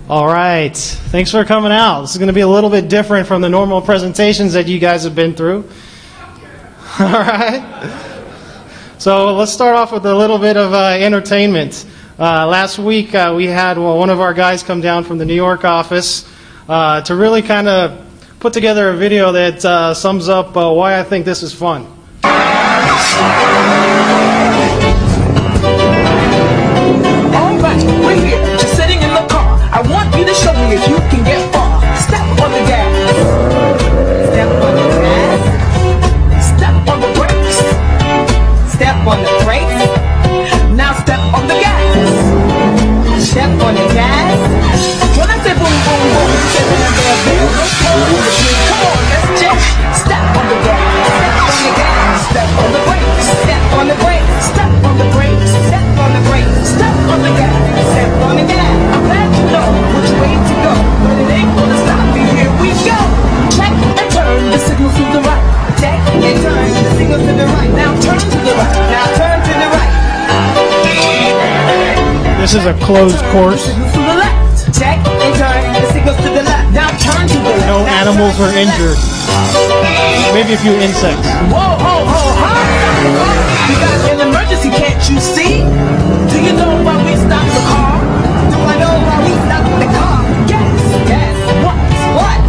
All right. Thanks for coming out. This is going to be a little bit different from the normal presentations that you guys have been through. All right. So let's start off with a little bit of entertainment. Last week we had one of our guys come down from the New York office to really kind of put together a video that sums up why I think this is fun. All right, we're here, just sitting in the car. I want you to show me if you can get far. Step on the gas. Step on the gas. Step on the brakes. Step on the brakes. Now step on the gas. Step on the gas. When I say boom, boom, boom, step on the gas. Come on, let's just step on the gas. Step on the gas. Step on the brakes. Step on the brakes. Step on the brakes. Step on the brakes. Step on the gas. Step on the gas. I'm glad you know which way to go, but it ain't gonna stop me. Here we go. Check and turn the signal to the right. Check and turn the signal to the right. Now turn to the right. Now turn to the right. This is a closed course. Signal to the left. Check and turn the signals to the left. Now turn to the left. No now animals were injured. Maybe a few insects. Whoa, ho, ho, ho. We got an emergency, can't you see? Do you know why we stopped the car? Do I know why we stopped the car? Yes, yes, what?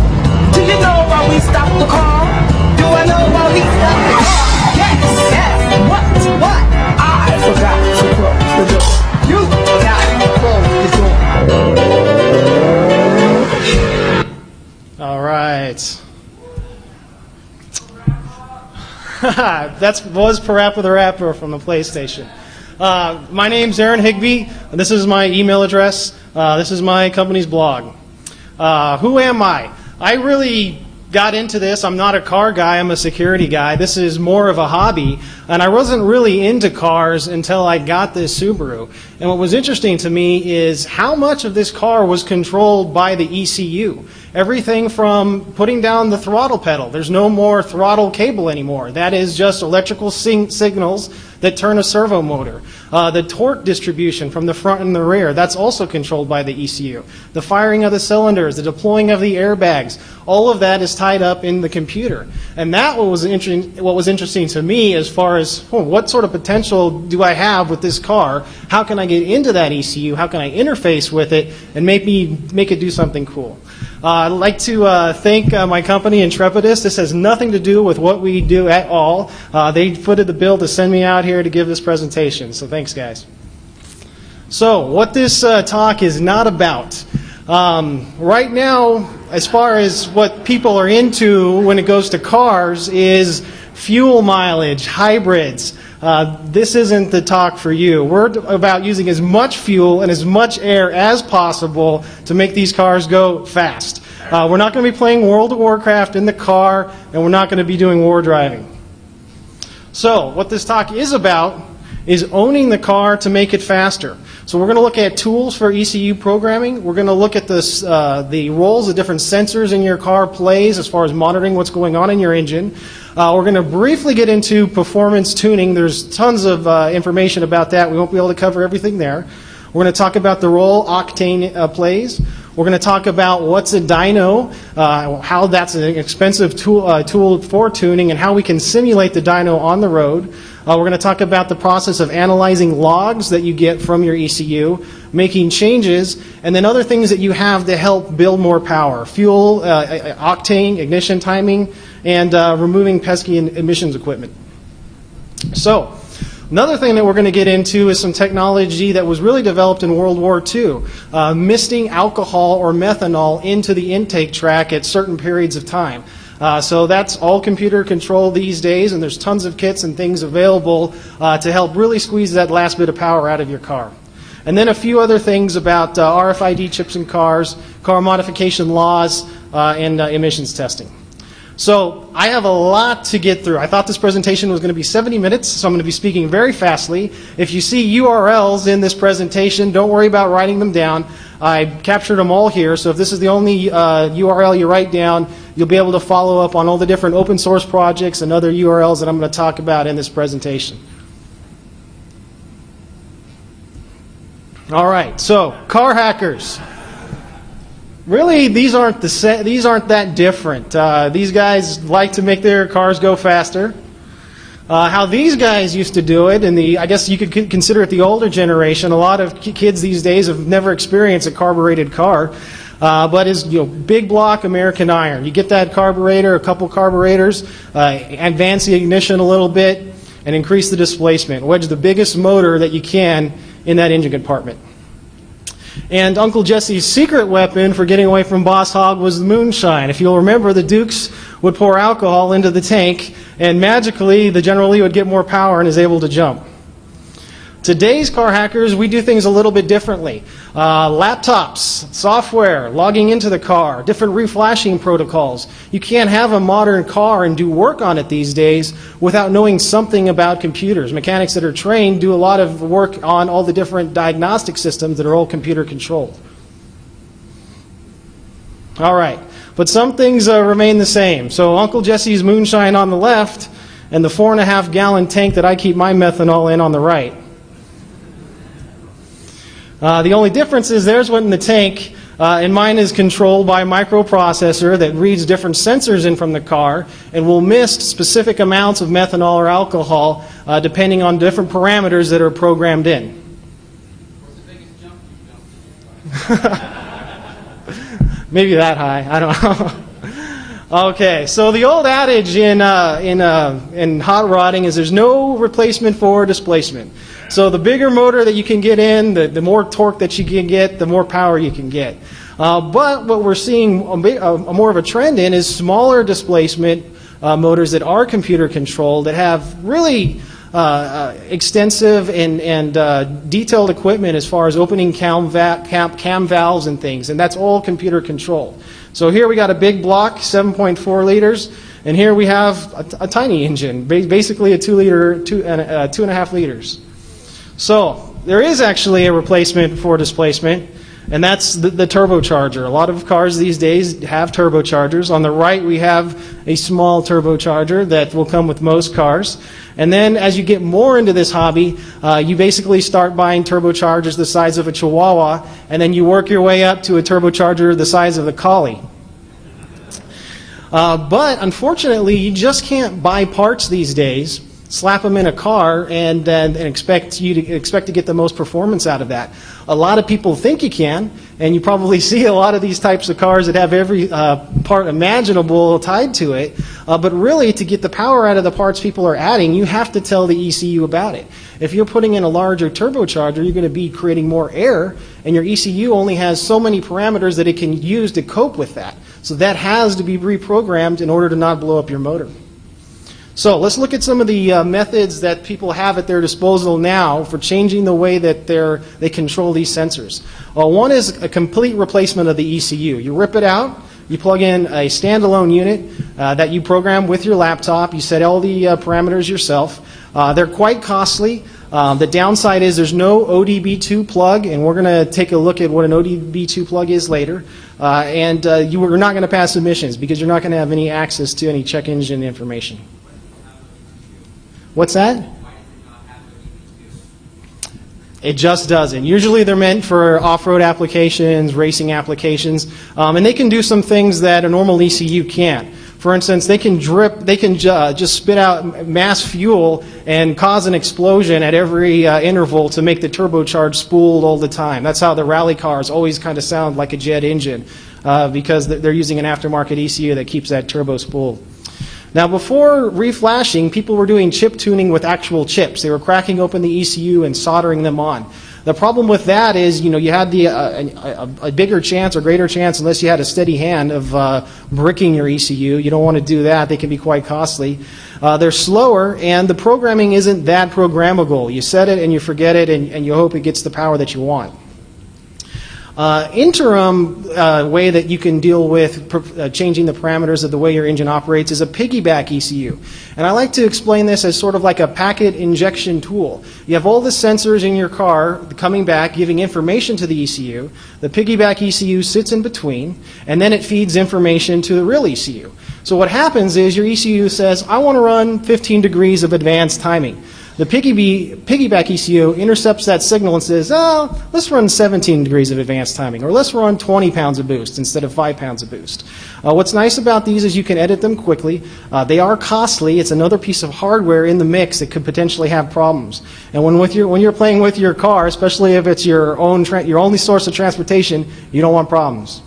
Do you know why we stopped the car? Do I know why we stopped the car? Yes, yes, what? I forgot to close the door. You forgot to close the door. All right. That was Parappa the Rapper from the PlayStation. My name's Aaron Higbee. This is my email address. This is my company's blog. Who am I? I really got into this. I'm not a car guy. I'm a security guy. This is more of a hobby. And I wasn't really into cars until I got this Subaru. And what was interesting to me is how much of this car was controlled by the ECU. Everything from putting down the throttle pedal. There's no more throttle cable anymore. That is just electrical signals that turn a servo motor. The torque distribution from the front and the rear, that's also controlled by the ECU. The firing of the cylinders, the deploying of the airbags, all of that is tied up in the computer. And that what was interesting to me as far as what sort of potential do I have with this car? How can I get into that ECU? How can I interface with it and maybe make it do something cool? I'd like to thank my company, Intrepidus. This has nothing to do with what we do at all. They footed the bill to send me out here to give this presentation. So thanks, guys. So what this talk is not about. Right now, as far as what people are into when it goes to cars is fuel mileage, hybrids. This isn't the talk for you. We're about using as much fuel and as much air as possible to make these cars go fast. We're not going to be playing World of Warcraft in the car, and we're not going to be doing war driving. So what this talk is about is owning the car to make it faster. So we're going to look at tools for ECU programming. We're going to look at this, the roles the different sensors in your car plays as far as monitoring what's going on in your engine. We're going to briefly get into performance tuning. There's tons of information about that. We won't be able to cover everything there. We're going to talk about the role octane plays. We're going to talk about what's a dyno, how that's an expensive tool for tuning, and how we can simulate the dyno on the road. We're going to talk about the process of analyzing logs that you get from your ECU, making changes, and then other things that you have to help build more power. Fuel, octane, ignition timing, and removing pesky emissions equipment. So, another thing that we're going to get into is some technology that was really developed in World War II, misting alcohol or methanol into the intake track at certain periods of time. So that's all computer controlled these days, and there's tons of kits and things available to help really squeeze that last bit of power out of your car. And then a few other things about RFID chips in cars, car modification laws, and emissions testing. So I have a lot to get through. I thought this presentation was going to be 70 minutes, so I'm going to be speaking very fastly. If you see URLs in this presentation, don't worry about writing them down. I captured them all here, so if this is the only URL you write down, you'll be able to follow up on all the different open source projects and other URLs that I'm going to talk about in this presentation. All right, so car hackers. Really, these aren't that different. These guys like to make their cars go faster. How these guys used to do it, I guess you could consider it the older generation. A lot of kids these days have never experienced a carbureted car, but is big block American iron. You get that carburetor, a couple carburetors, advance the ignition a little bit, and increase the displacement. Wedge the biggest motor that you can in that engine compartment. And Uncle Jesse's secret weapon for getting away from Boss Hogg was the moonshine. If you'll remember, the Dukes would pour alcohol into the tank, and magically the General Lee would get more power and is able to jump. Today's car hackers, we do things a little bit differently. Laptops, software, logging into the car, different reflashing protocols. You can't have a modern car and do work on it these days without knowing something about computers. Mechanics that are trained do a lot of work on all the different diagnostic systems that are all computer controlled. All right, but some things remain the same. So Uncle Jesse's moonshine on the left and the 4.5-gallon tank that I keep my methanol in on the right. The only difference is theirs went in the tank, and mine is controlled by a microprocessor that reads different sensors in from the car and will miss specific amounts of methanol or alcohol depending on different parameters that are programmed in. What's the biggest jump you've done? Maybe that high. I don't know. Okay, so the old adage in hot rodding is there's no replacement for displacement. So the bigger motor that you can get in, the more torque that you can get, the more power you can get. But what we're seeing more of a trend in is smaller displacement motors that are computer controlled, that have really extensive and detailed equipment as far as opening cam valves and things, and that's all computer controlled. So here we got a big block, 7.4 liters, and here we have a tiny engine, basically a 2.5 liters. So there is actually a replacement for displacement, and that's the turbocharger. A lot of cars these days have turbochargers. On the right we have a small turbocharger that will come with most cars. And then as you get more into this hobby, you basically start buying turbochargers the size of a Chihuahua, and then you work your way up to a turbocharger the size of a Collie. But unfortunately, you just can't buy parts these days, slap them in a car, and expect to get the most performance out of that. A lot of people think you can, and you probably see a lot of these types of cars that have every part imaginable tied to it. But really, to get the power out of the parts people are adding, you have to tell the ECU about it. If you're putting in a larger turbocharger, you're going to be creating more air, and your ECU only has so many parameters that it can use to cope with that. So that has to be reprogrammed in order to not blow up your motor. So let's look at some of the methods that people have at their disposal now for changing the way that they control these sensors. One is a complete replacement of the ECU. You rip it out, you plug in a standalone unit that you program with your laptop, you set all the parameters yourself. They're quite costly. The downside is there's no ODB2 plug, and we're going to take a look at what an ODB2 plug is later. You are not going to pass emissions because you're not going to have any access to any check engine information. What's that? It just doesn't. Usually they're meant for off-road applications, racing applications, and they can do some things that a normal ECU can't. For instance, they can just spit out mass fuel and cause an explosion at every interval to make the turbocharge spooled all the time. That's how the rally cars always kind of sound like a jet engine, because they're using an aftermarket ECU that keeps that turbo spooled. Now, before reflashing, people were doing chip tuning with actual chips. They were cracking open the ECU and soldering them on. The problem with that is, you had a bigger chance or greater chance, unless you had a steady hand, of bricking your ECU. You don't want to do that. They can be quite costly. They're slower, and the programming isn't that programmable. You set it and you forget it, and you hope it gets the power that you want. Interim way that you can deal with changing the parameters of the way your engine operates is a piggyback ECU. And I like to explain this as sort of like a packet injection tool. You have all the sensors in your car coming back, giving information to the ECU. The piggyback ECU sits in between, and then it feeds information to the real ECU. So what happens is your ECU says, I want to run 15 degrees of advanced timing. The piggyback ECU intercepts that signal and says, oh, let's run 17 degrees of advanced timing, or let's run 20 pounds of boost instead of 5 pounds of boost. What's nice about these is you can edit them quickly. They are costly. It's another piece of hardware in the mix that could potentially have problems. And when you're playing with your car, especially if it's your only source of transportation, you don't want problems.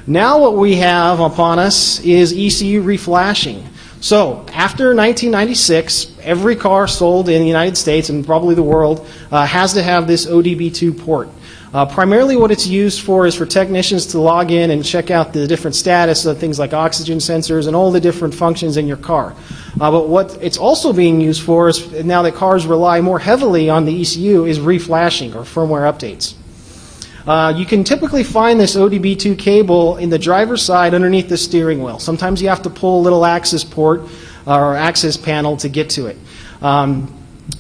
Now what we have upon us is ECU reflashing. So after 1996, every car sold in the United States and probably the world has to have this ODB2 port. Primarily what it's used for is for technicians to log in and check out the different status of things like oxygen sensors and all the different functions in your car. But what it's also being used for is, now that cars rely more heavily on the ECU, is reflashing or firmware updates. You can typically find this ODB2 cable in the driver's side underneath the steering wheel. Sometimes you have to pull a little access port or access panel to get to it.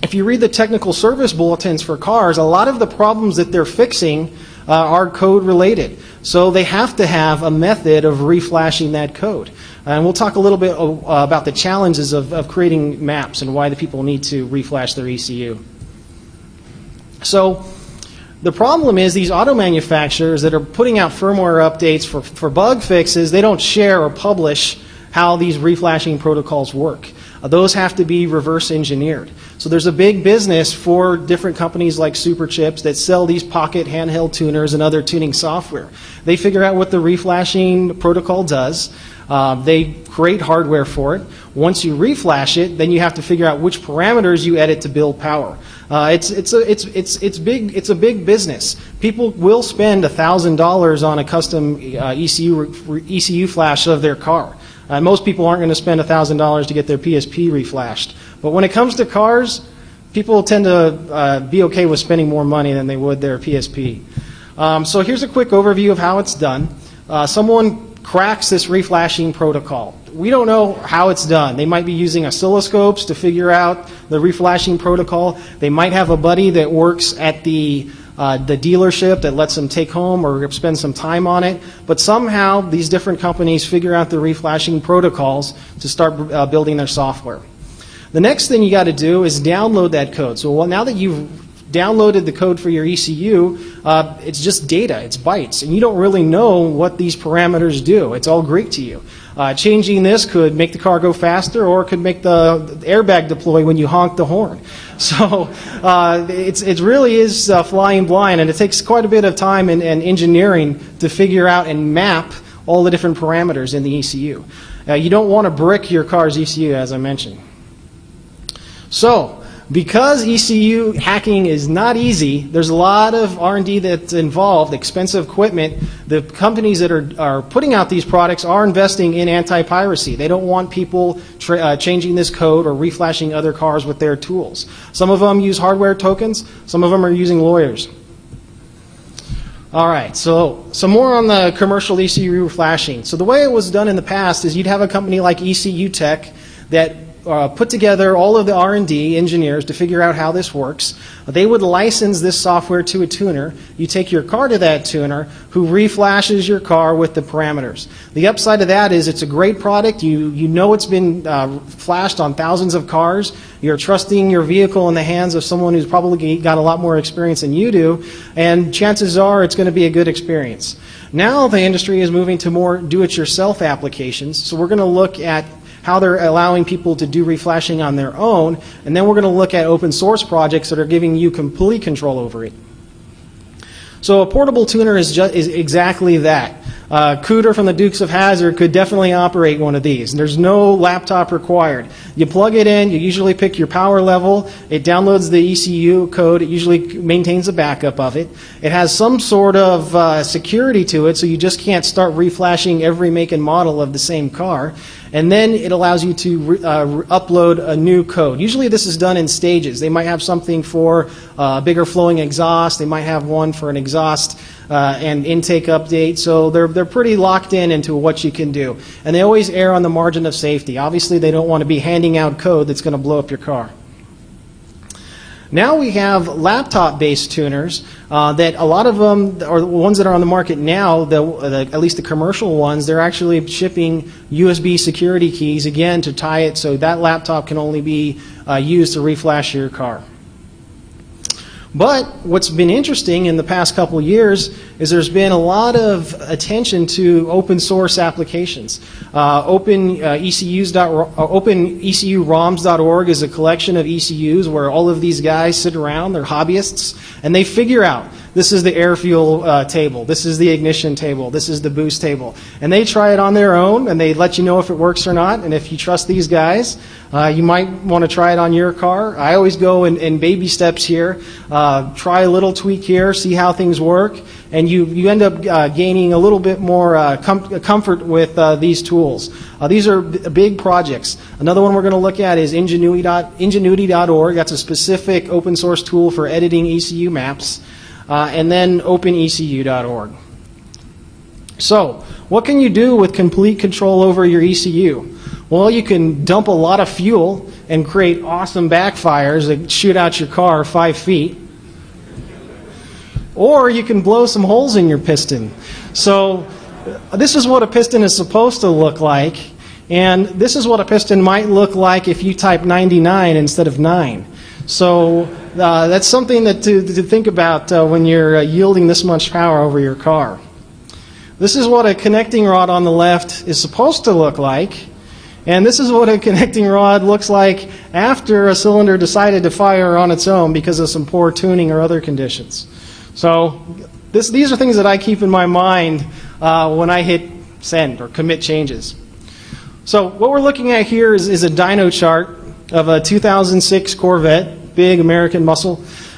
If you read the technical service bulletins for cars, a lot of the problems that they're fixing are code related. So they have to have a method of reflashing that code. And we'll talk a little bit about the challenges of creating maps and why the people need to reflash their ECU. So the problem is these auto manufacturers that are putting out firmware updates for bug fixes, they don't share or publish how these reflashing protocols work. Those have to be reverse engineered. So there's a big business for different companies like Superchips that sell these pocket handheld tuners and other tuning software. They figure out what the reflashing protocol does. They create hardware for it. Once you reflash it, then you have to figure out which parameters you edit to build power. It's a big business. People will spend $1,000 on a custom ECU flash of their car. Most people aren't going to spend $1,000 to get their PSP reflashed. But when it comes to cars, people tend to be okay with spending more money than they would their PSP. So here's a quick overview of how it's done. Someone cracks this reflashing protocol. We don't know how it's done. They might be using oscilloscopes to figure out the reflashing protocol. They might have a buddy that works at the dealership that lets them take home or spend some time on it. But somehow these different companies figure out the reflashing protocols to start building their software. The next thing you got to do is download that code. So now that you've downloaded the code for your ECU, it's just data, it's bytes, and you don't really know what these parameters do. It's all Greek to you. Changing this could make the car go faster, or it could make the airbag deploy when you honk the horn. So it really is flying blind, and it takes quite a bit of time and engineering to figure out and map all the different parameters in the ECU. You don't want to brick your car's ECU, as I mentioned. So because ECU hacking is not easy, there's a lot of R&D that's involved, expensive equipment. The companies that are putting out these products are investing in anti-piracy. They don't want people changing this code or reflashing other cars with their tools. Some of them use hardware tokens. Some of them are using lawyers. All right, so some more on the commercial ECU reflashing. So the way it was done in the past is you'd have a company like ECU Tech that put together all of the R&D engineers to figure out how this works. They would license this software to a tuner. You take your car to that tuner who reflashes your car with the parameters. The upside of that is it's a great product. You know it's been flashed on thousands of cars. You're trusting your vehicle in the hands of someone who's probably got a lot more experience than you do, and chances are it's going to be a good experience. Now the industry is moving to more do-it-yourself applications, so we're going to look at how they're allowing people to do reflashing on their own, and then we're going to look at open source projects that are giving you complete control over it. So a portable tuner is exactly that. Cooter from the Dukes of Hazzard could definitely operate one of these. And there's no laptop required. You plug it in, you usually pick your power level, it downloads the ECU code, it usually maintains a backup of it. It has some sort of security to it, so you just can't start reflashing every make and model of the same car. And then it allows you to upload a new code. Usually this is done in stages. They might have something for a bigger flowing exhaust. They might have one for an exhaust and intake update. So they're pretty locked in into what you can do. And they always err on the margin of safety. Obviously they don't want to be handing out code that's going to blow up your car. Now we have laptop-based tuners that a lot of them, or the ones that are on the market now, at least the commercial ones, they're actually shipping USB security keys, again, to tie it so that laptop can only be used to reflash your car. But what's been interesting in the past couple of years is there's been a lot of attention to open source applications. OpenECURoms.org is a collection of ECUs where all of these guys sit around, they're hobbyists, and they figure out this is the air fuel table, this is the ignition table, this is the boost table. And they try it on their own, and they let you know if it works or not. And if you trust these guys, you might want to try it on your car. I always go in baby steps here, try a little tweak here, see how things work, and you end up gaining a little bit more comfort with these tools. These are big projects. Another one we're going to look at is Ingenuity.org. That's a specific open source tool for editing ECU maps. And then OpenECU.org. So, what can you do with complete control over your ECU? Well, you can dump a lot of fuel and create awesome backfires that shoot out your car 5 feet. Or you can blow some holes in your piston. So, this is what a piston is supposed to look like. And this is what a piston might look like if you type 99 instead of 9. So that's something that to think about when you're yielding this much power over your car. This is what a connecting rod on the left is supposed to look like. And this is what a connecting rod looks like after a cylinder decided to fire on its own because of some poor tuning or other conditions. So these are things that I keep in my mind when I hit send or commit changes. So what we're looking at here is a dyno chart of a 2006 Corvette, big American muscle,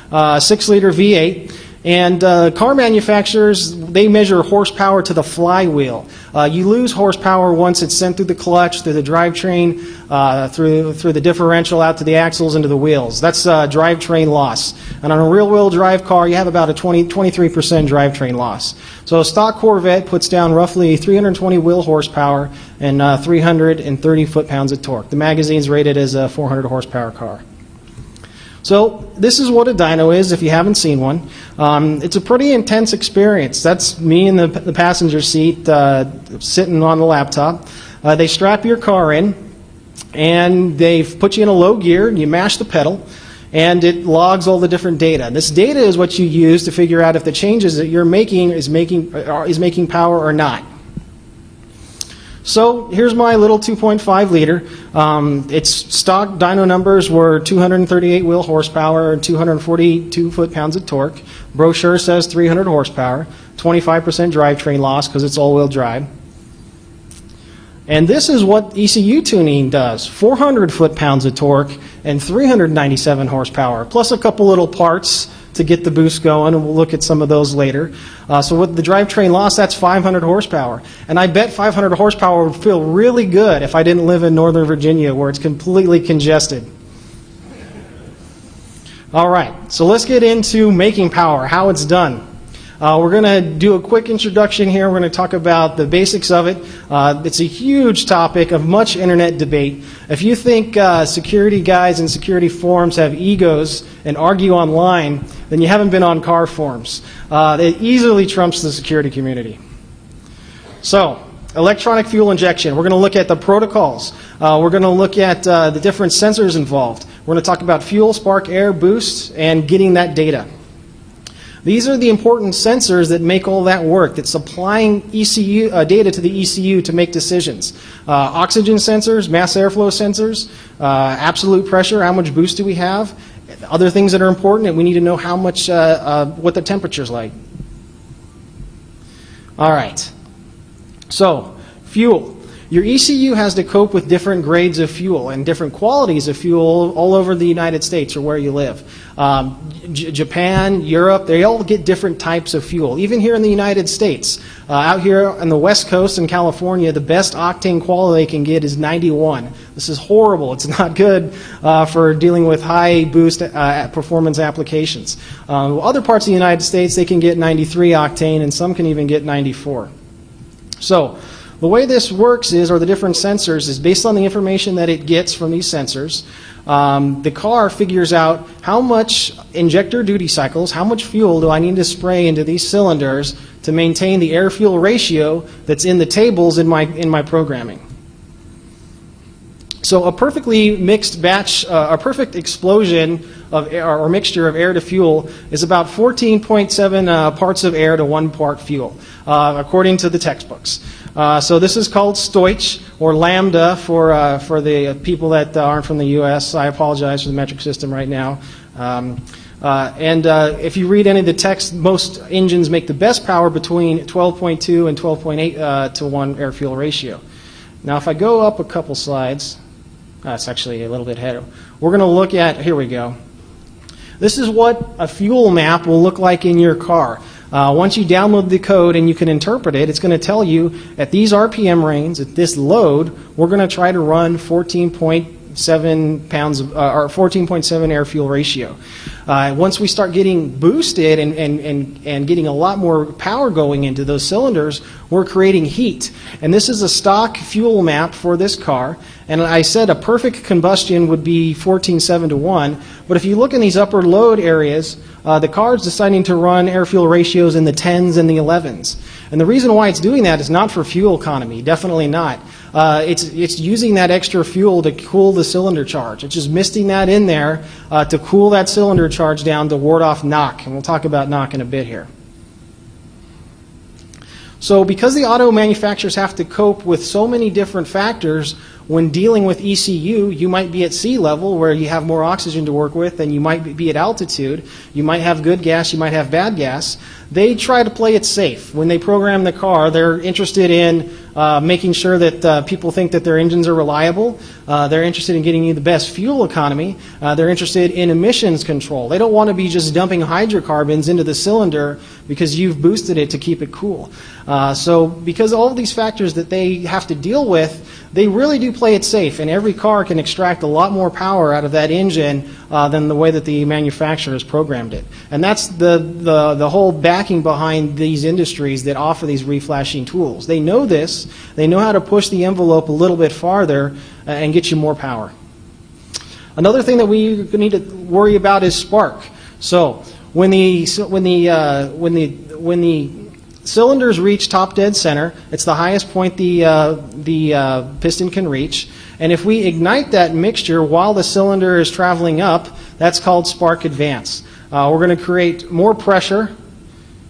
6-liter V8. And car manufacturers, they measure horsepower to the flywheel. You lose horsepower once it's sent through the clutch, through the drivetrain, through the differential out to the axles into the wheels. That's drivetrain loss. And on a rear-wheel drive car, you have about a 23% drivetrain loss. So a stock Corvette puts down roughly 320 wheel horsepower and 330 foot-pounds of torque. The magazine's rated as a 400 horsepower car. So this is what a dyno is if you haven't seen one. It's a pretty intense experience. That's me in the passenger seat sitting on the laptop. They strap your car in and they put you in a low gear and you mash the pedal and it logs all the different data. This data is what you use to figure out if the changes that you're making is making power or not. So here's my little 2.5 liter. Its stock dyno numbers were 238 wheel horsepower and 242 foot-pounds of torque. Brochure says 300 horsepower, 25% drivetrain loss because it's all-wheel drive. And this is what ECU tuning does. 400 foot-pounds of torque and 397 horsepower, plus a couple little parts to get the boost going, and we'll look at some of those later. So with the drivetrain loss, that's 500 horsepower. And I bet 500 horsepower would feel really good if I didn't live in Northern Virginia where it's completely congested. All right, so let's get into making power, how it's done. We're going to do a quick introduction here. We're going to talk about the basics of it. It's a huge topic of much internet debate. If you think security guys and security forums have egos and argue online, then you haven't been on car forums. It easily trumps the security community. So, electronic fuel injection. We're going to look at the protocols. We're going to look at the different sensors involved. We're going to talk about fuel, spark, air, boost, and getting that data. These are the important sensors that make all that work, that's supplying ECU, data to the ECU to make decisions. Oxygen sensors, mass airflow sensors, absolute pressure, how much boost do we have, other things that are important, and we need to know how much, what the temperature's like. All right, so fuel. Your ECU has to cope with different grades of fuel and different qualities of fuel all over the United States or where you live. Japan, Europe, they all get different types of fuel. Even here in the United States, out here on the West Coast in California, the best octane quality they can get is 91. This is horrible. It's not good for dealing with high boost performance applications. Other parts of the United States, they can get 93 octane, and some can even get 94. So, The way this works is, or the different sensors, is based on the information that it gets from these sensors. The car figures out how much injector duty cycles, how much fuel do I need to spray into these cylinders to maintain the air-fuel ratio that's in the tables in my programming. So a perfectly mixed batch, a perfect explosion of air, or mixture of air to fuel is about 14.7 parts of air to 1 part fuel, according to the textbooks. So this is called Stoich, or Lambda for the people that aren't from the U.S. I apologize for the metric system right now. If you read any of the text, most engines make the best power between 12.2 and 12.8 to 1 air-fuel ratio. Now if I go up a couple slides, it's actually a little bit ahead. We're going to look at, here we go. This is what a fuel map will look like in your car. Once you download the code and you can interpret it, it's going to tell you at these RPM ranges, at this load, we're going to try to run 14.7 pounds or 14.7 air fuel ratio. Once we start getting boosted and getting a lot more power going into those cylinders, we're creating heat. And this is a stock fuel map for this car. And I said a perfect combustion would be 14.7 to 1. But if you look in these upper load areas, the car is deciding to run air-fuel ratios in the 10s and the 11s. And the reason why it's doing that is not for fuel economy, definitely not. It's using that extra fuel to cool the cylinder charge. It's just misting that in there to cool that cylinder charge down to ward off knock. And we'll talk about knock in a bit here. So because the auto manufacturers have to cope with so many different factors, when dealing with ECU, you might be at sea level where you have more oxygen to work with, and you might be at altitude. You might have good gas, you might have bad gas. They try to play it safe. When they program the car, they're interested in making sure that people think that their engines are reliable. They're interested in getting you the best fuel economy. They're interested in emissions control. They don't want to be just dumping hydrocarbons into the cylinder because you've boosted it to keep it cool. So because all of these factors that they have to deal with, they really do play it safe, and every car can extract a lot more power out of that engine than the way that the manufacturer has programmed it. And that's the whole backing behind these industries that offer these reflashing tools. They know this. They know how to push the envelope a little bit farther and get you more power. Another thing that we need to worry about is spark. So when the cylinders reach top dead center, it's the highest point the piston can reach. And if we ignite that mixture while the cylinder is traveling up, that's called spark advance. We're going to create more pressure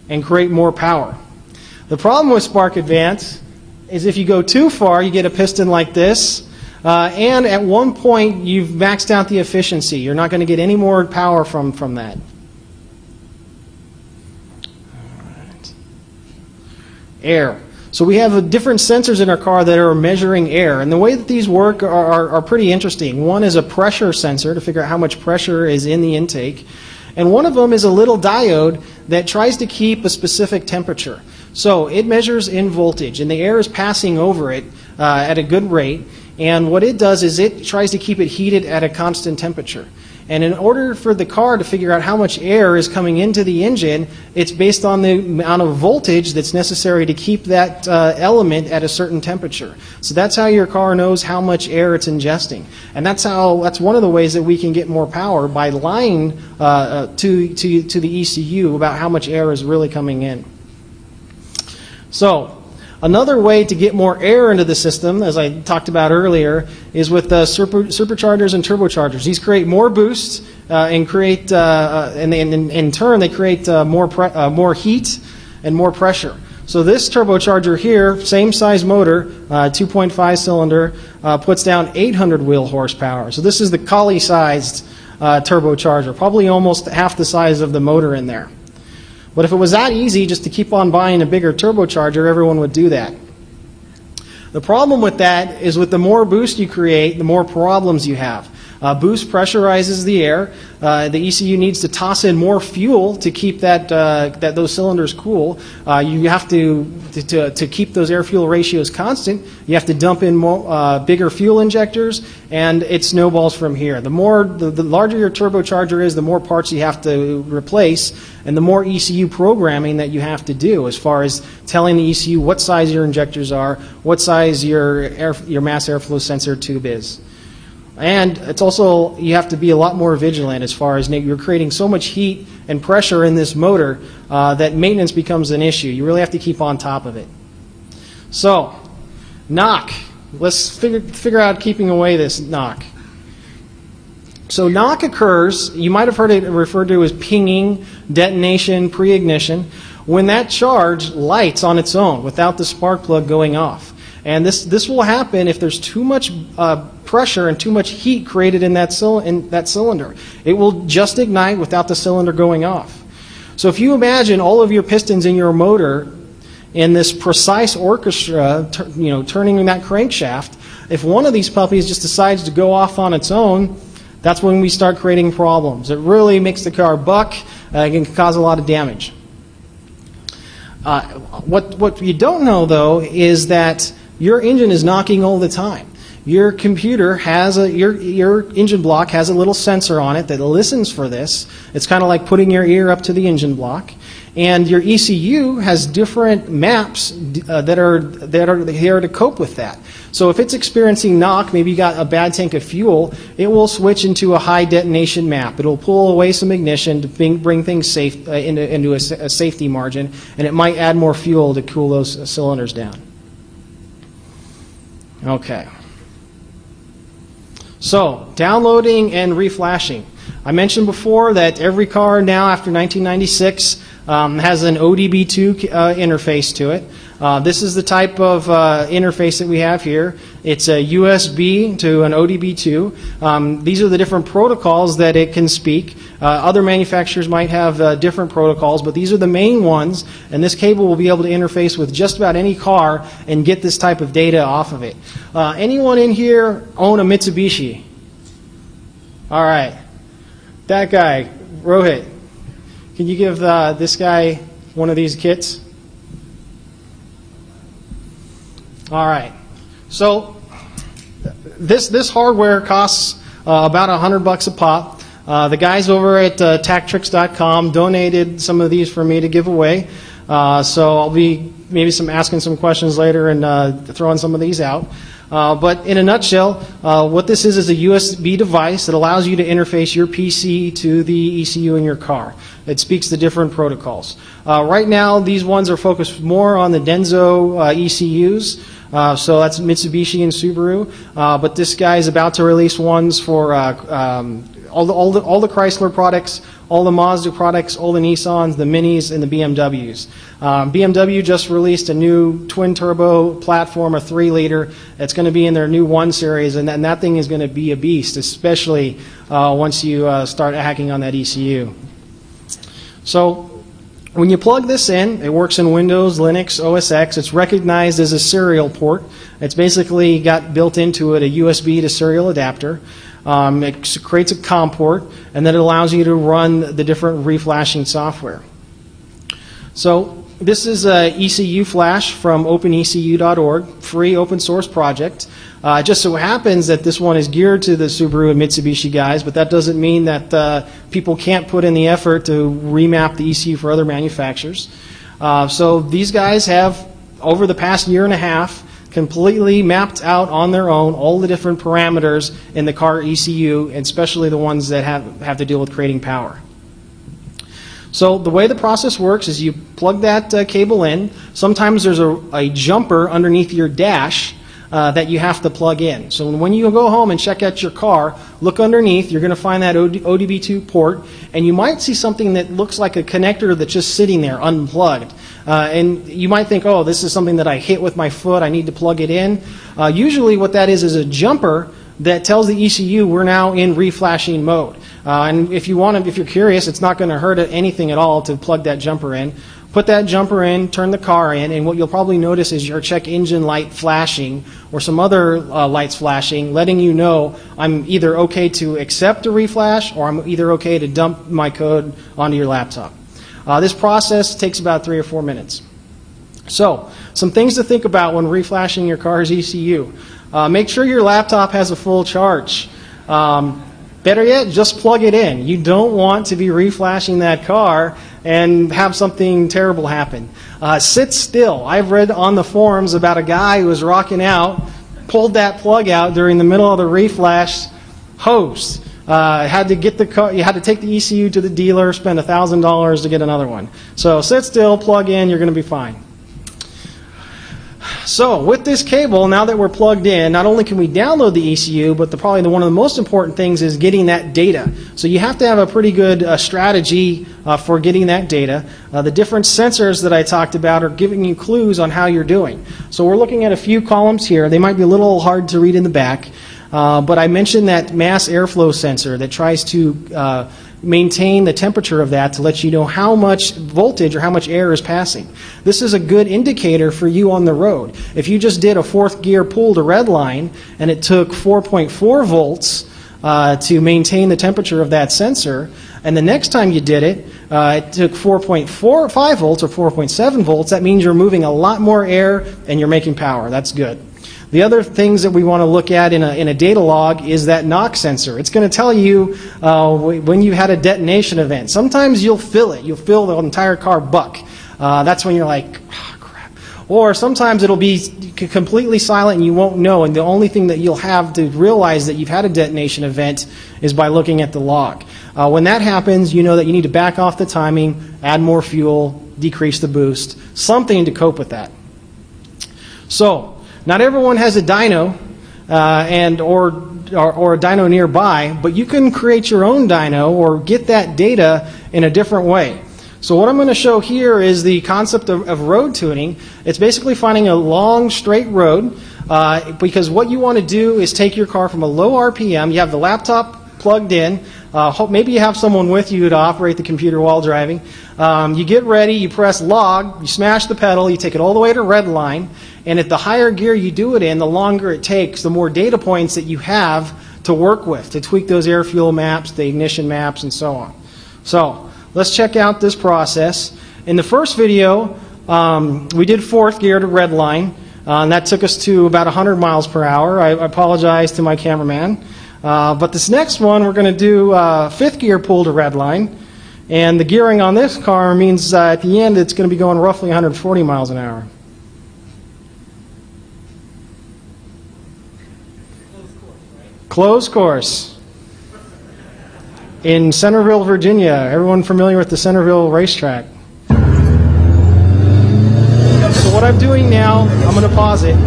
and create more power. The problem with spark advance is if you go too far, you get a piston like this. And at one point, you've maxed out the efficiency. You're not going to get any more power from that. Air. So we have different sensors in our car that are measuring air, and the way that these work are pretty interesting. One is a pressure sensor to figure out how much pressure is in the intake, and one of them is a little diode that tries to keep a specific temperature. So it measures in voltage, and the air is passing over it at a good rate, and what it does is it tries to keep it heated at a constant temperature. And in order for the car to figure out how much air is coming into the engine, it's based on the amount of voltage that's necessary to keep that element at a certain temperature. So that's how your car knows how much air it's ingesting. And that's one of the ways that we can get more power, by lying to the ECU about how much air is really coming in. So another way to get more air into the system, as I talked about earlier, is with superchargers and turbochargers. These create more boost and create, and in turn, they create more heat and more pressure. So this turbocharger here, same size motor, 2.5 cylinder, puts down 800 wheel horsepower. So this is the collie-sized turbocharger, probably almost half the size of the motor in there. But if it was that easy just to keep on buying a bigger turbocharger, everyone would do that. The problem with that is with the more boost you create, the more problems you have. Boost pressurizes the air. The ECU needs to toss in more fuel to keep those cylinders cool. You have to keep those air-fuel ratios constant. You have to dump in more, bigger fuel injectors, and it snowballs from here. The larger your turbocharger is, the more parts you have to replace, and the more ECU programming that you have to do as far as telling the ECU what size your injectors are, what size your mass airflow sensor tube is. And it's also, you have to be a lot more vigilant as far as you're creating so much heat and pressure in this motor that maintenance becomes an issue. You really have to keep on top of it. So, knock. Let's figure out keeping away this knock. So knock occurs, you might have heard it referred to as pinging, detonation, pre-ignition, when that charge lights on its own without the spark plug going off. And this will happen if there's too much pressure and too much heat created in that cylinder. It will just ignite without the cylinder going off. So if you imagine all of your pistons in your motor in this precise orchestra, turning that crankshaft, if one of these puppies just decides to go off on its own, that's when we start creating problems. It really makes the car buck and can cause a lot of damage. What you don't know, though, is that your engine is knocking all the time. Your computer has your engine block has a little sensor on it that listens for this. It's kind of like putting your ear up to the engine block. And your ECU has different maps that are here to cope with that. So if it's experiencing knock, maybe you got a bad tank of fuel, it will switch into a high detonation map. It'll pull away some ignition to bring things safe into a safety margin, and it might add more fuel to cool those cylinders down. Okay. So, downloading and reflashing. I mentioned before that every car now after 1996 has an ODB2 interface to it. This is the type of interface that we have here. It's a USB to an ODB2. These are the different protocols that it can speak. Other manufacturers might have different protocols, but these are the main ones, and this cable will be able to interface with just about any car and get this type of data off of it. Anyone in here own a Mitsubishi? All right. That guy, Rohit, can you give this guy one of these kits? All right. So this hardware costs about $100 a pop. The guys over at tactricks.com donated some of these for me to give away. So I'll be maybe asking some questions later and throwing some of these out. But in a nutshell, what this is a USB device that allows you to interface your PC to the ECU in your car. It speaks the different protocols. Right now, these ones are focused more on the Denso ECUs. So that's Mitsubishi and Subaru. But this guy is about to release ones for all the Chrysler products, all the Mazda products, all the Nissans, the Minis, and the BMWs. BMW just released a new twin-turbo platform, a 3-liter. It's going to be in their new 1 series, and that thing is going to be a beast, especially once you start hacking on that ECU. So when you plug this in, it works in Windows, Linux, OS X. It's recognized as a serial port. It's basically got built into it a USB to serial adapter. It creates a COM port, and then it allows you to run the different reflashing software. So this is a ECU Flash from openecu.org, free open source project. It just so happens that this one is geared to the Subaru and Mitsubishi guys, but that doesn't mean that people can't put in the effort to remap the ECU for other manufacturers. So these guys have, over the past year and a half, completely mapped out on their own all the different parameters in the car ECU, and especially the ones that have to deal with creating power. So the way the process works is you plug that cable in. Sometimes there's a jumper underneath your dash that you have to plug in. So when you go home and check out your car, look underneath. You're going to find that ODB2 port, and you might see something that looks like a connector that's just sitting there unplugged. And you might think, oh, this is something that I hit with my foot. I need to plug it in. Usually what that is a jumper that tells the ECU we're now in reflashing mode. And if you're curious, it's not going to hurt anything at all to plug that jumper in. put that jumper in, turn the car in, and what you'll probably notice is your check engine light flashing or some other lights flashing, letting you know I'm either okay to accept a reflash or I'm either okay to dump my code onto your laptop. This process takes about 3 or 4 minutes. So, some things to think about when reflashing your car's ECU. Make sure your laptop has a full charge. Better yet, just plug it in. You don't want to be reflashing that car and have something terrible happen. Sit still. I've read on the forums about a guy who was rocking out, pulled that plug out during the middle of the reflash hose. Had to get the car, you had to take the ECU to the dealer, spend $1,000 to get another one. So sit still, plug in, you're going to be fine. So with this cable, now that we're plugged in, not only can we download the ECU, but probably one of the most important things is getting that data. So you have to have a pretty good strategy for getting that data. The different sensors that I talked about are giving you clues on how you're doing. So we're looking at a few columns here. They might be a little hard to read in the back, but I mentioned that mass airflow sensor that tries to maintain the temperature of that to let you know how much voltage or how much air is passing. This is a good indicator for you on the road. If you just did a 4th gear pull to red line and it took 4.4 volts to maintain the temperature of that sensor, and the next time you did it, it took 4.45 volts or 4.7 volts, that means you're moving a lot more air and you're making power. That's good. The other things that we want to look at in a data log is that knock sensor. It's going to tell you when you had a detonation event. Sometimes you'll feel it. You'll feel the entire car buck. That's when you're like, oh, crap. Or sometimes it'll be completely silent and you won't know, and the only thing that you'll have to realize that you've had a detonation event is by looking at the log. When that happens, you know that you need to back off the timing, add more fuel, decrease the boost, something to cope with that. So, not everyone has a dyno or a dyno nearby, but you can create your own dyno or get that data in a different way. So what I'm going to show here is the concept of road tuning. It's basically finding a long straight road because what you want to do is take your car from a low RPM. You have the laptop plugged in. Maybe you have someone with you to operate the computer while driving. You get ready, you press log, you smash the pedal, you take it all the way to red line, and at the higher gear you do it in, the longer it takes, the more data points that you have to work with, to tweak those air fuel maps, the ignition maps, and so on. So let's check out this process. In the first video, we did 4th gear to red line, and that took us to about 100 miles per hour. I apologize to my cameraman. But this next one, we're going to do 5th gear pull to red line. And the gearing on this car means at the end it's going to be going roughly 140 miles an hour. Closed course. In Centerville, Virginia. Everyone familiar with the Centerville racetrack? So what I'm doing now, I'm going to pause it.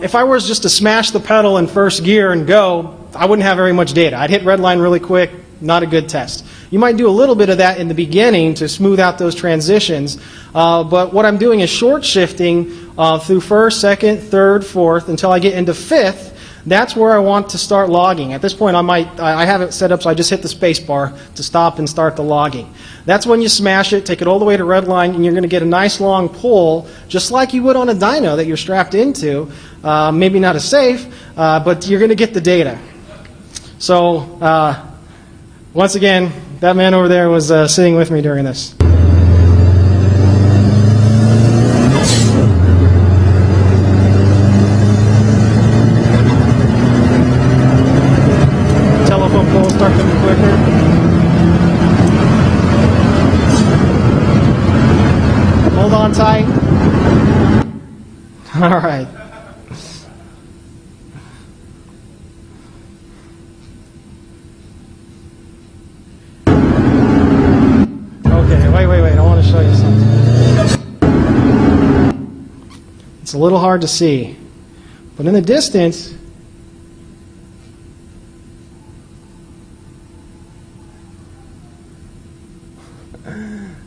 If I was just to smash the pedal in 1st gear and go, I wouldn't have very much data. I'd hit red line really quick, not a good test. You might do a little bit of that in the beginning to smooth out those transitions, but what I'm doing is short shifting through 1st, 2nd, 3rd, 4th until I get into 5th. That's where I want to start logging. At this point, I have it set up so I just hit the space bar to stop and start the logging. That's when you smash it, take it all the way to red line, and you're going to get a nice long pull, just like you would on a dyno that you're strapped into. Maybe not as safe, but you're going to get the data. So, once again, that man over there was sitting with me during this. Telephone poles start coming quicker. Hold on tight. All right. Wait, I want to show you something. It's a little hard to see, but in the distance,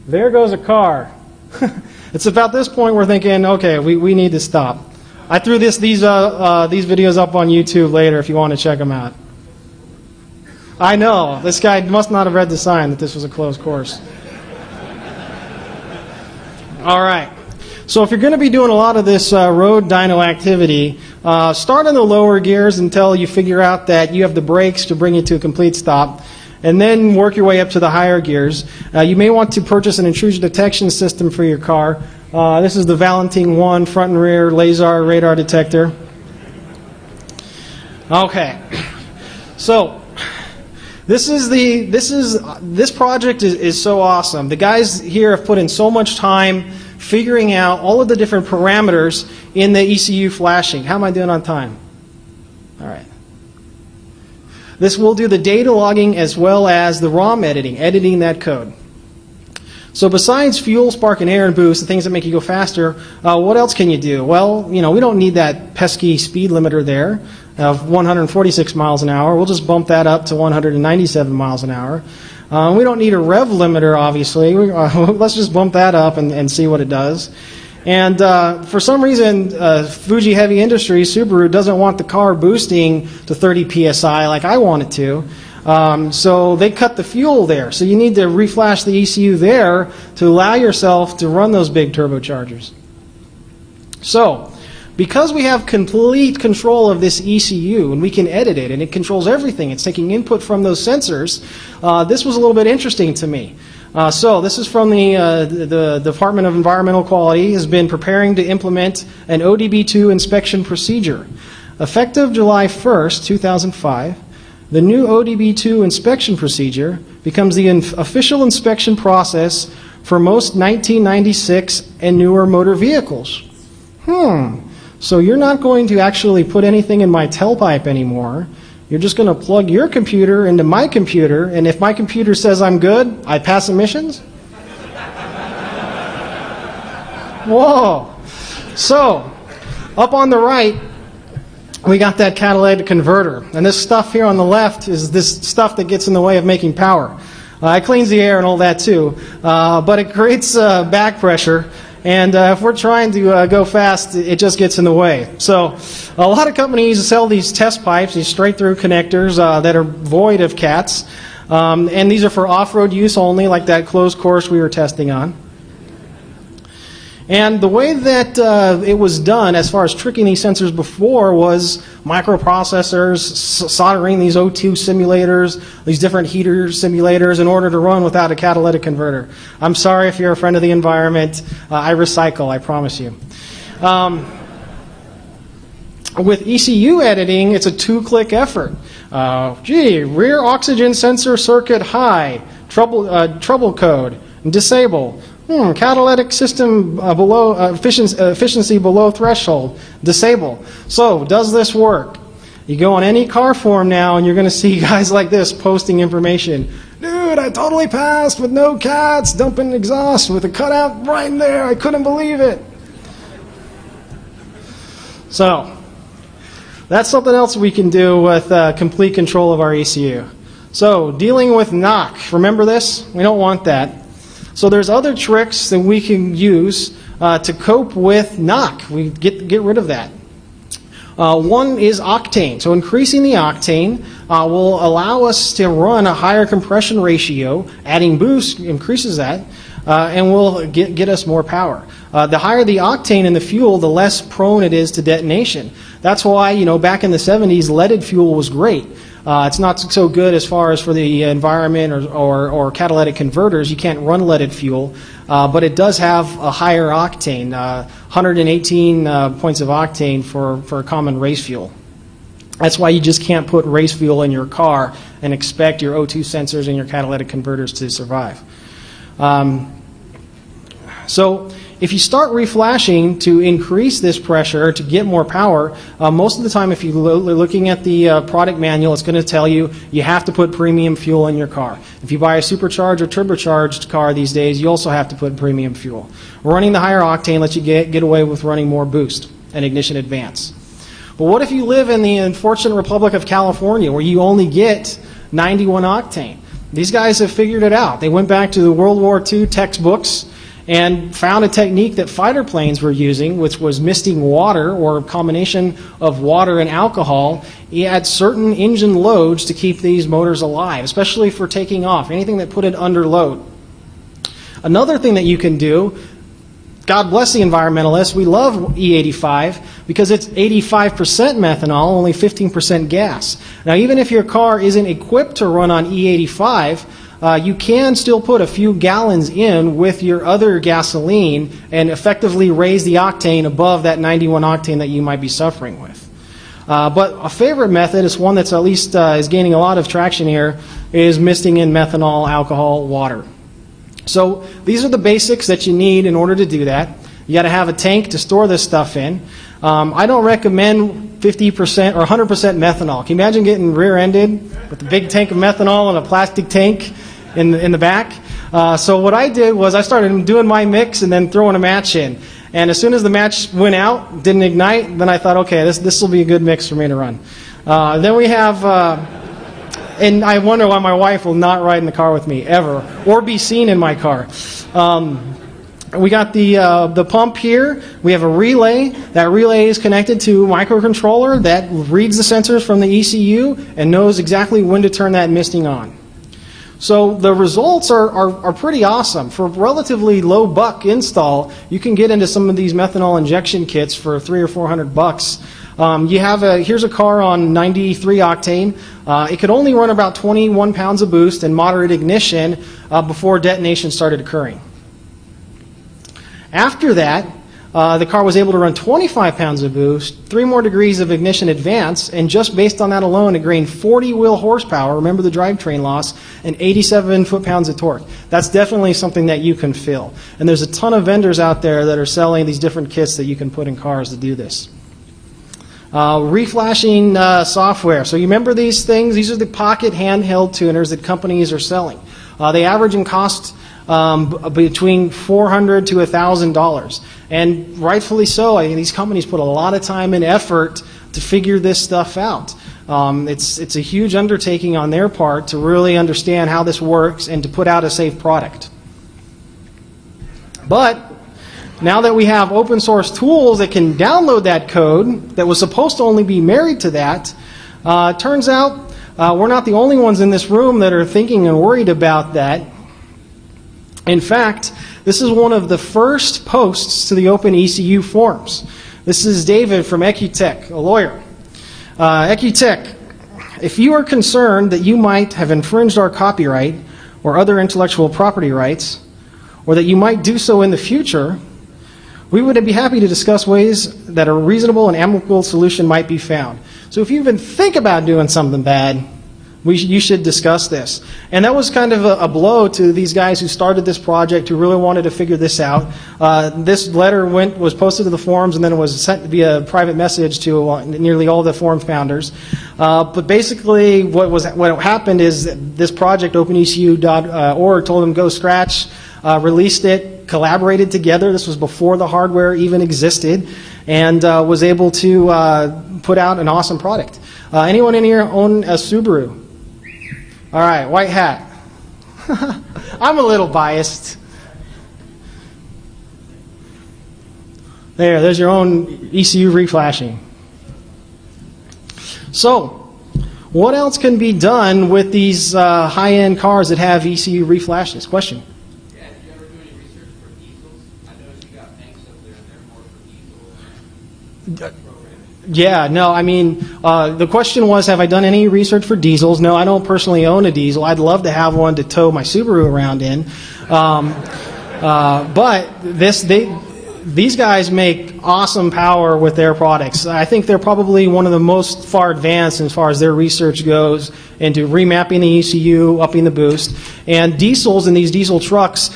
there goes a car. It's about this point we're thinking, okay, we need to stop. I threw these videos up on YouTube later if you want to check them out. I know, this guy must not have read the sign that this was a closed course. All right. So if you're going to be doing a lot of this road dyno activity, start in the lower gears until you figure out that you have the brakes to bring you to a complete stop, and then work your way up to the higher gears. You may want to purchase an intrusion detection system for your car. This is the Valentine 1 front and rear laser radar detector. Okay. So this project is so awesome. The guys here have put in so much time figuring out all of the different parameters in the ECU flashing. How am I doing on time? All right. This will do the data logging as well as the ROM editing that code. So besides fuel, spark, and air and boost, the things that make you go faster, what else can you do? Well, we don't need that pesky speed limiter there of 146 miles an hour. We'll just bump that up to 197 miles an hour. We don't need a rev limiter, obviously. Let's just bump that up and see what it does. And for some reason, Fuji Heavy Industries, Subaru, doesn't want the car boosting to 30 psi like I want it to. So they cut the fuel there. So you need to reflash the ECU there to allow yourself to run those big turbochargers. So because we have complete control of this ECU and we can edit it and it controls everything, it's taking input from those sensors, this was a little bit interesting to me. So this is from the Department of Environmental Quality, has been preparing to implement an ODB2 inspection procedure. Effective July 1st, 2005, the new ODB2 inspection procedure becomes the official inspection process for most 1996 and newer motor vehicles. So you're not going to actually put anything in my tailpipe anymore. You're just going to plug your computer into my computer, and if my computer says I'm good, I pass emissions? Whoa. So, up on the right, we got that catalytic converter. And this stuff here on the left is this stuff that gets in the way of making power. It cleans the air and all that too, but it creates back pressure. And if we're trying to go fast, it just gets in the way. So a lot of companies sell these test pipes, these straight-through connectors that are void of cats. And these are for off-road use only, like that closed course we were testing on. And the way that it was done as far as tricking these sensors before was microprocessors soldering these O2 simulators, these different heater simulators in order to run without a catalytic converter. I'm sorry if you're a friend of the environment. I recycle, I promise you. With ECU editing, it's a two-click effort. Rear oxygen sensor circuit high, trouble code, disable. Catalytic system below efficiency below threshold, disable. So, does this work? You go on any car forum now and you're going to see guys like this posting information. Dude, I totally passed with no cats, dumping exhaust with a cutout right in there. I couldn't believe it. So, that's something else we can do with complete control of our ECU. So, dealing with knock. Remember this? We don't want that. So there's other tricks that we can use to cope with knock. We get rid of that. One is octane. So increasing the octane will allow us to run a higher compression ratio. Adding boost increases that and will get us more power. The higher the octane in the fuel, the less prone it is to detonation. That's why, back in the 70s, leaded fuel was great. It's not so good as far as for the environment or catalytic converters. You can't run leaded fuel, but it does have a higher octane, 118 points of octane for a common race fuel. That's why you just can't put race fuel in your car and expect your O2 sensors and your catalytic converters to survive. So if you start reflashing to increase this pressure to get more power, most of the time if you're looking at the product manual, it's going to tell you you have to put premium fuel in your car. If you buy a supercharged or turbocharged car these days, you also have to put premium fuel. Running the higher octane lets you get away with running more boost and ignition advance. But what if you live in the unfortunate Republic of California where you only get 91 octane? These guys have figured it out. They went back to the World War II textbooks and found a technique that fighter planes were using, which was misting water or a combination of water and alcohol at certain engine loads to keep these motors alive, especially for taking off, anything that put it under load. Another thing that you can do God bless the environmentalists. We love E85 because it's 85% methanol, only 15% gas. Now, even if your car isn't equipped to run on E85, you can still put a few gallons in with your other gasoline and effectively raise the octane above that 91 octane that you might be suffering with. But a favorite method is one that's at least is gaining a lot of traction here, is misting in methanol, alcohol, water. So these are the basics that you need in order to do that. You got to have a tank to store this stuff in. I don't recommend 50% or 100% methanol. Can you imagine getting rear-ended with a big tank of methanol and a plastic tank in the back? So what I did was I started doing my mix and then throwing a match in. And as soon as the match went out, didn't ignite, then I thought, okay, this will be a good mix for me to run. Then we have... and I wonder why my wife will not ride in the car with me, ever, or be seen in my car. We got the pump here. We have a relay. That relay is connected to a microcontroller that reads the sensors from the ECU and knows exactly when to turn that misting on. So the results are pretty awesome. For a relatively low buck install, you can get into some of these methanol injection kits for $300 or $400. Here's a car on 93 octane. It could only run about 21 pounds of boost and moderate ignition before detonation started occurring. After that, the car was able to run 25 pounds of boost, 3 more degrees of ignition advance, and just based on that alone, it gained 40 wheel horsepower, remember the drivetrain loss, and 87 foot-pounds of torque. That's definitely something that you can fill. And there's a ton of vendors out there that are selling these different kits that you can put in cars to do this. Reflashing software. So you remember these things? These are the pocket handheld tuners that companies are selling. They average in cost between $400 to $1,000. And rightfully so. I mean, these companies put a lot of time and effort to figure this stuff out. It's a huge undertaking on their part to really understand how this works and to put out a safe product. But now that we have open source tools that can download that code that was supposed to only be married to that, it turns out we're not the only ones in this room that are thinking and worried about that. In fact, this is one of the first posts to the OpenECU forums. This is David from Ecutech, a lawyer. Ecutech, if you are concerned that you might have infringed our copyright or other intellectual property rights, or that you might do so in the future, we would be happy to discuss ways that a reasonable and amicable solution might be found. So if you even think about doing something bad, you should discuss this. And that was kind of a blow to these guys who started this project, who really wanted to figure this out. This letter was posted to the forums and then it was sent via private message to nearly all the forum founders. But basically what happened is this project, OpenECU.org, told them go scratch, released it, collaborated together. This was before the hardware even existed, and was able to put out an awesome product. Anyone in here own a Subaru? All right, white hat. I'm a little biased. There's your own ECU reflashing. So, what else can be done with these high-end cars that have ECU reflashes? Question? Yeah, did you ever do any research for diesels? I noticed you got tanks up there and they're more for diesel. Yeah, no, I mean, the question was, have I done any research for diesels? No, I don't personally own a diesel. I'd love to have one to tow my Subaru around in. But these guys make awesome power with their products. I think they're probably one of the most far advanced as far as their research goes into remapping the ECU, upping the boost. And diesels and these diesel trucks,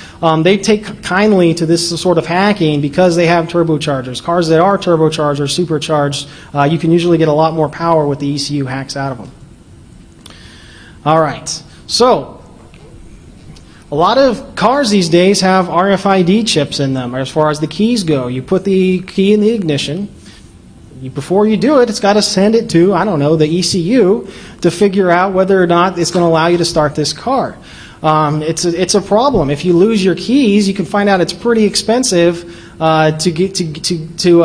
they take kindly to this sort of hacking because they have turbochargers. Cars that are turbocharged or supercharged, you can usually get a lot more power with the ECU hacks out of them. All right, so a lot of cars these days have RFID chips in them as far as the keys go. You put the key in the ignition. Before you do it, it's got to send it to, I don't know, the ECU to figure out whether or not it's going to allow you to start this car. It's a problem. If you lose your keys, you can find out it's pretty expensive to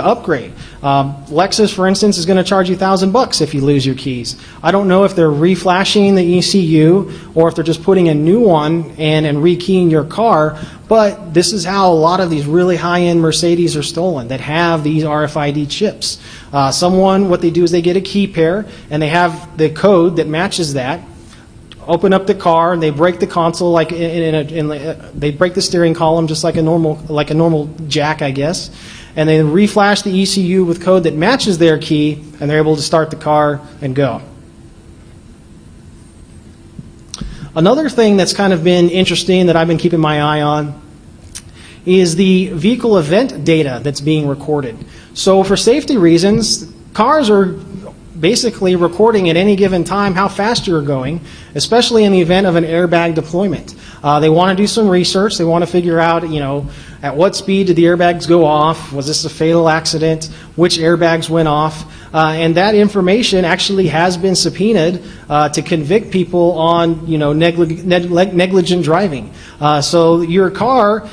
upgrade. Lexus, for instance, is going to charge you $1,000 if you lose your keys. I don't know if they're reflashing the ECU or if they're just putting a new one in and rekeying your car, but this is how a lot of these really high-end Mercedes are stolen that have these RFID chips. What they do is they get a key pair and they have the code that matches that. Open up the car and they break the console like they break the steering column just like a normal jack, I guess, and they reflash the ECU with code that matches their key, and they're able to start the car and go. Another thing that's kind of been interesting that I've been keeping my eye on is the vehicle event data that's being recorded. So for safety reasons, cars are basically recording at any given time how fast you're going, especially in the event of an airbag deployment. They want to do some research. They want to figure out, at what speed did the airbags go off? Was this a fatal accident? Which airbags went off? And that information actually has been subpoenaed to convict people on, negligent driving. So your car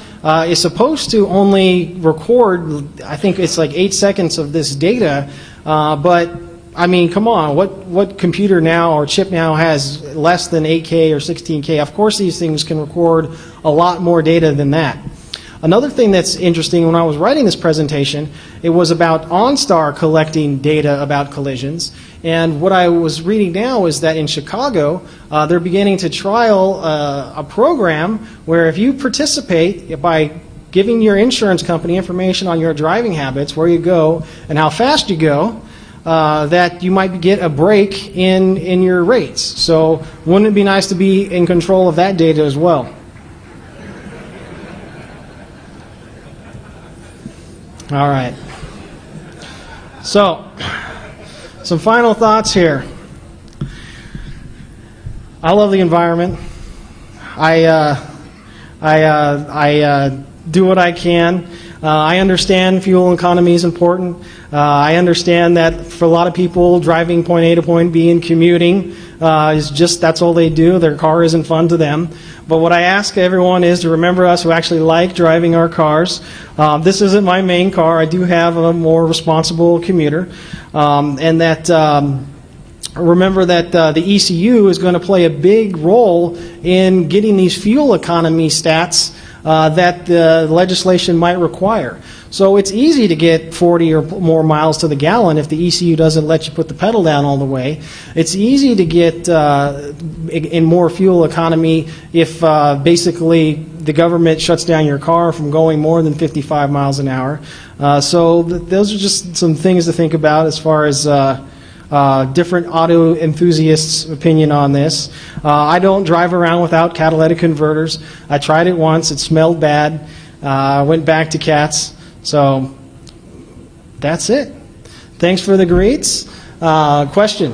is supposed to only record, I think it's like 8 seconds of this data, but I mean, come on, what computer now or chip now has less than 8K or 16K? Of course these things can record a lot more data than that. Another thing that's interesting, when I was writing this presentation, it was about OnStar collecting data about collisions. And what I was reading now is that in Chicago, they're beginning to trial a program where if you participate by giving your insurance company information on your driving habits, where you go and how fast you go, that you might get a break in your rates. So wouldn't it be nice to be in control of that data as well? All right. So some final thoughts here. I love the environment. I do what I can. I understand fuel economy is important. I understand that for a lot of people, driving point A to point B and commuting that's all they do. Their car isn't fun to them. But what I ask everyone is to remember us who actually like driving our cars. This isn't my main car. I do have a more responsible commuter. And that remember that the ECU is going to play a big role in getting these fuel economy stats that the legislation might require. So it's easy to get 40 or more miles to the gallon if the ECU doesn't let you put the pedal down all the way. It's easy to get in more fuel economy if basically the government shuts down your car from going more than 55 miles an hour. Those are just some things to think about as far as different auto enthusiasts' opinion on this. I don't drive around without catalytic converters. I tried it once. It smelled bad. I went back to cats. So that's it. Thanks for the greets. Question?